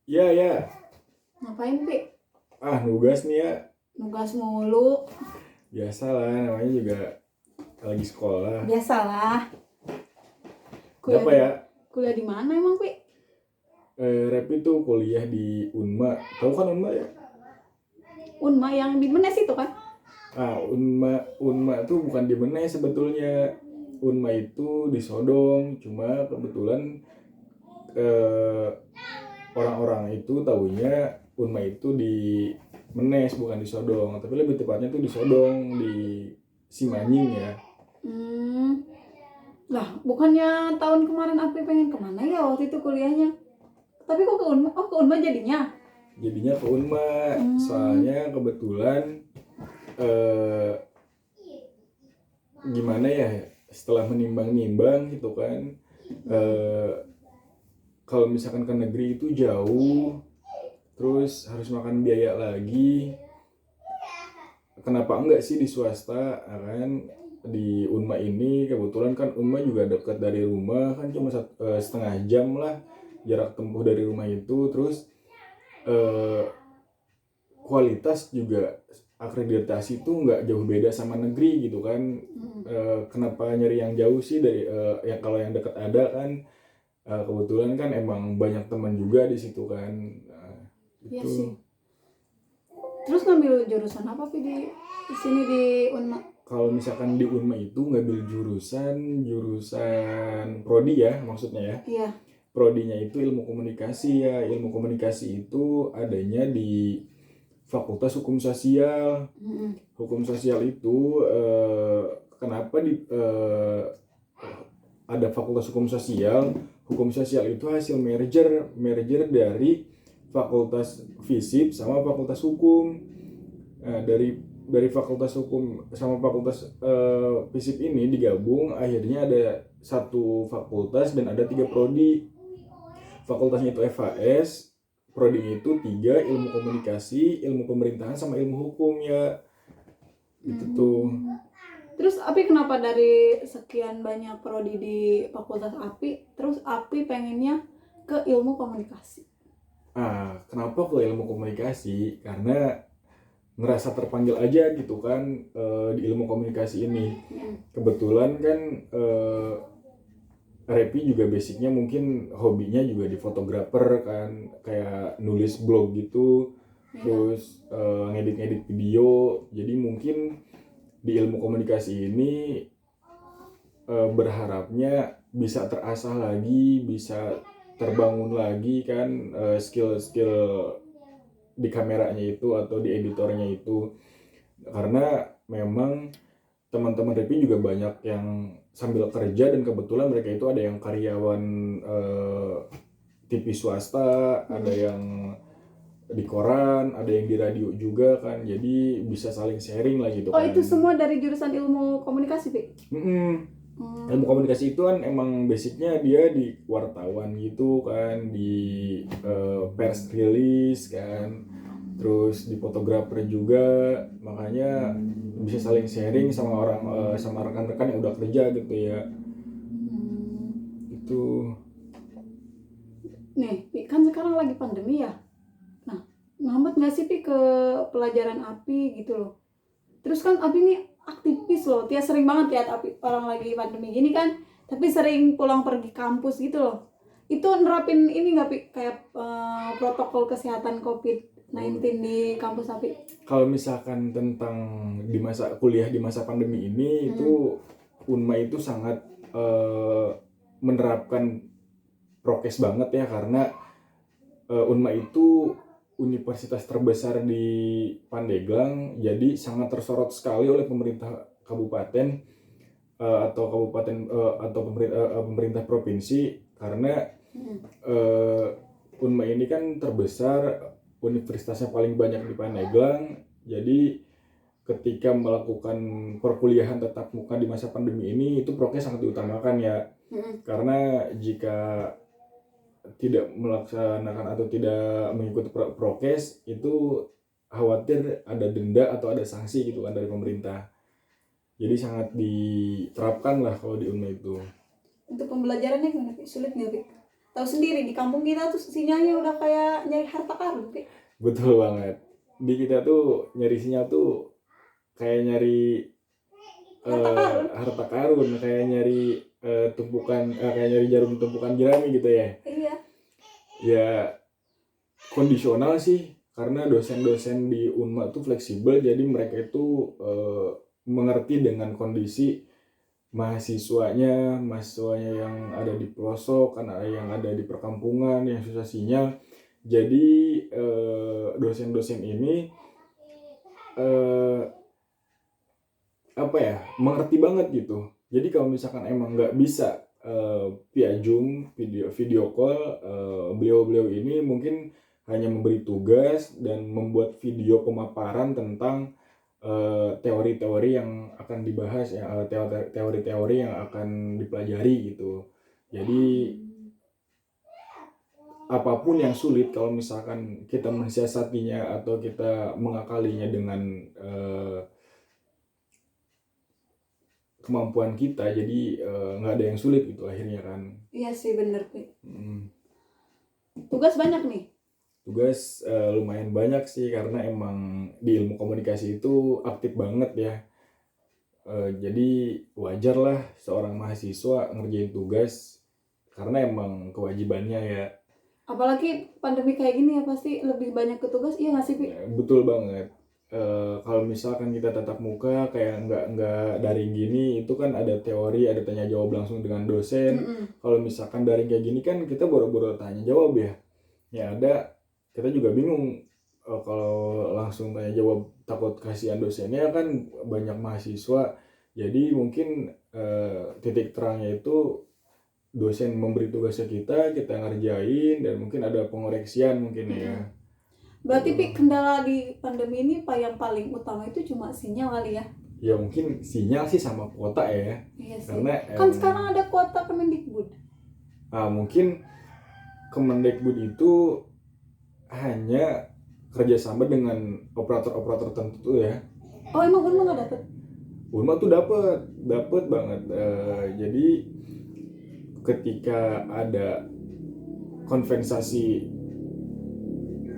Iya, ya. Ngapain, Pi? Nugas nih ya. Nugas mulu. Biasalah, namanya juga lagi sekolah. Biasalah. Kenapa ya? Kuliah di mana emang, Pi? Repi tuh kuliah di Unma. Tahu kan Unma ya? Unma yang di Menes itu kan? Unma tuh bukan di Menes sebetulnya. Unma itu di Sodong. Cuma kebetulan orang-orang itu taunya Unma itu di Menes, bukan di Sodong. Tapi lebih tepatnya tuh di Sodong, di Simanying ya. Lah, bukannya tahun kemarin Api pengen kemana ya waktu itu kuliahnya? Tapi kok ke Unma? Oh, ke Unma jadinya? Jadinya ke Unma. Soalnya kebetulan gimana ya, setelah menimbang-nimbang gitu kan, kalau misalkan ke negeri itu jauh, terus harus makan biaya lagi, kenapa enggak sih di swasta kan. Di Unma ini kebetulan kan Unma juga dekat dari rumah kan, cuma setengah jam lah jarak tempuh dari rumah itu. Terus kualitas juga akreditasi itu nggak jauh beda sama negeri gitu kan. Kenapa nyari yang jauh sih dari yang kalau yang dekat ada kan. Kebetulan kan emang banyak teman juga di situ kan. Iya Itu. sih. Terus ngambil jurusan apa Pi di sini di Unma? Kalau misalkan di Unma itu ngambil jurusan prodi ya maksudnya ya. Iya. Prodinya itu ilmu komunikasi ya. Ilmu komunikasi itu adanya di Fakultas Hukum Sosial. Hukum sosial itu kenapa ada Fakultas Hukum Sosial? Hukum sosial itu hasil merger dari Fakultas FISIP sama Fakultas Hukum. Dari Fakultas Hukum sama Fakultas FISIP ini digabung, akhirnya ada satu fakultas dan ada 3 prodi. Fakultasnya itu FHS, prodinya itu 3, ilmu komunikasi, ilmu pemerintahan, sama ilmu hukum ya. Gitu tuh. Terus Api kenapa dari sekian banyak prodi di fakultas Api, terus Api pengennya ke ilmu komunikasi? Kenapa ke ilmu komunikasi? Karena ngerasa terpanggil aja gitu kan di ilmu komunikasi ini. Kebetulan kan Repi juga basicnya mungkin hobinya juga di fotografer kan, kayak nulis blog gitu, terus ngedit-ngedit video. Jadi mungkin di ilmu komunikasi ini berharapnya bisa terasah lagi, bisa terbangun lagi kan skill-skill di kameranya itu atau di editornya itu. Karena memang teman-teman Repi juga banyak yang sambil kerja, dan kebetulan mereka itu ada yang karyawan TV swasta, ada yang di koran, ada yang di radio juga kan. Jadi bisa saling sharing lah gitu kan. Oh, itu semua dari jurusan ilmu komunikasi, Pi? Ilmu komunikasi itu kan emang basicnya dia di wartawan gitu kan, di pers release kan, terus di fotografer juga. Makanya bisa saling sharing sama orang sama rekan-rekan yang udah kerja gitu ya. Itu. Nih, Pi, kan sekarang lagi pandemi ya. Nah, ngambat nggak sih Pi ke pelajaran Api gitu loh? Terus kan Api ini aktivis loh, Tia sering banget lihat Api orang lagi pandemi gini kan, tapi sering pulang pergi kampus gitu loh. Itu nerapin ini nggak Pi, kayak protokol kesehatan COVID-19 di kampus Api? Kalau misalkan tentang di masa kuliah di masa pandemi ini, itu Unma itu sangat menerapkan prokes banget ya, karena Unma itu universitas terbesar di Pandeglang, jadi sangat tersorot sekali oleh pemerintah kabupaten atau pemerintah provinsi, karena Unma ini kan terbesar, universitasnya paling banyak di Pandeglang. Jadi ketika melakukan perkuliahan tatap muka di masa pandemi ini, itu prokes sangat diutamakan ya. Karena jika tidak melaksanakan atau tidak mengikuti prokes, itu khawatir ada denda atau ada sanksi gitu kan dari pemerintah. Jadi sangat diterapkan lah kalau di Unma itu. Untuk pembelajarannya gimana Pi? Sulit nggak Pi? tahu sendiri di kampung kita tuh sinyalnya udah kayak nyari harta karun, Pi. Betul banget. Di kita tuh nyari sinyal tuh kayak nyari harta karun, kayak nyari kayak nyari jarum tumpukan jerami gitu ya. Iya. Ya kondisional sih, karena dosen-dosen di Unma tuh fleksibel, jadi mereka itu mengerti dengan kondisi mahasiswanya yang ada di pelosok, kan yang ada di perkampungan, yang susah sinyal. Jadi dosen-dosen ini mengerti banget gitu. Jadi kalau misalkan emang nggak bisa via Zoom, video call, beliau-beliau ini mungkin hanya memberi tugas dan membuat video pemaparan tentang teori-teori yang akan dibahas, ya, teori-teori yang akan dipelajari gitu. Jadi apapun yang sulit, kalau misalkan kita mensiasatinya atau kita mengakalinya dengan kemampuan kita, jadi nggak ada yang sulit gitu akhirnya kan. Iya sih, bener, Pi. Tugas banyak nih. Tugas lumayan banyak sih, karena emang di ilmu komunikasi itu aktif banget ya. Jadi wajar lah seorang mahasiswa ngerjain tugas, karena emang kewajibannya ya. Apalagi pandemi kayak gini ya, pasti lebih banyak ke tugas, iya nggak sih, Pi? Betul banget. Kalau misalkan kita tatap muka kayak nggak daring gini, itu kan ada teori, ada tanya jawab langsung dengan dosen. Kalau misalkan daring kayak gini kan kita boro-boro tanya jawab ya. Ya ada, kita juga bingung kalau langsung tanya jawab, takut kasihan dosennya kan banyak mahasiswa. Jadi mungkin titik terangnya itu dosen memberi tugas ke kita ngerjain, dan mungkin ada pengoreksian mungkin ya. Berarti Pi, kendala di pandemi ini yang paling utama itu cuma sinyal kali ya? Ya mungkin sinyal sih sama kuota ya. Iya sih. Karena kan sekarang ada kuota Kemendikbud. Mungkin Kemendikbud itu hanya kerjasama dengan operator-operator tertentu ya. Oh, emang Unma nggak dapet? Unma tuh dapet banget. Jadi ketika ada kompensasi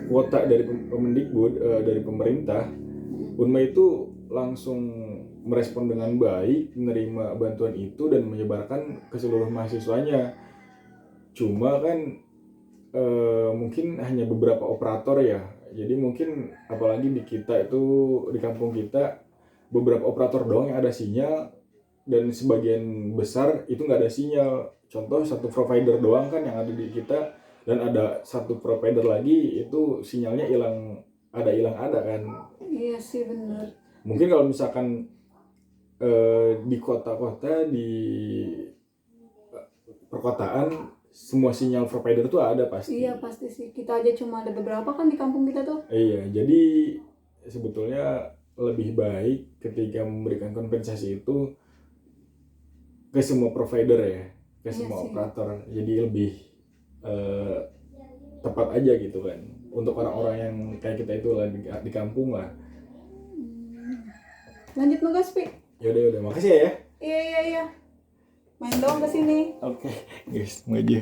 kuota dari Kemendikbud, dari pemerintah, Unma itu langsung merespon dengan baik, menerima bantuan itu dan menyebarkan ke seluruh mahasiswanya. Cuma kan mungkin hanya beberapa operator ya. Jadi mungkin apalagi di kita itu, di kampung kita, beberapa operator doang yang ada sinyal, dan sebagian besar itu nggak ada sinyal. Contoh satu provider doang kan yang ada di kita, dan ada satu provider lagi itu sinyalnya hilang ada kan. Iya sih, bener. Mungkin kalau misalkan di kota-kota, di perkotaan, semua sinyal provider tuh ada pasti. Iya pasti sih, kita aja cuma ada beberapa kan di kampung kita tuh. Iya, jadi sebetulnya lebih baik ketika memberikan kompensasi itu ke semua provider ya, ke semua operator. Jadi lebih tepat aja gitu kan, untuk orang-orang yang kayak kita itu lagi di kampung lah. Lanjut nugas, Pi. Yaudah, makasih ya. Iya. Main dong ke sini. Oke, guys, mau aja.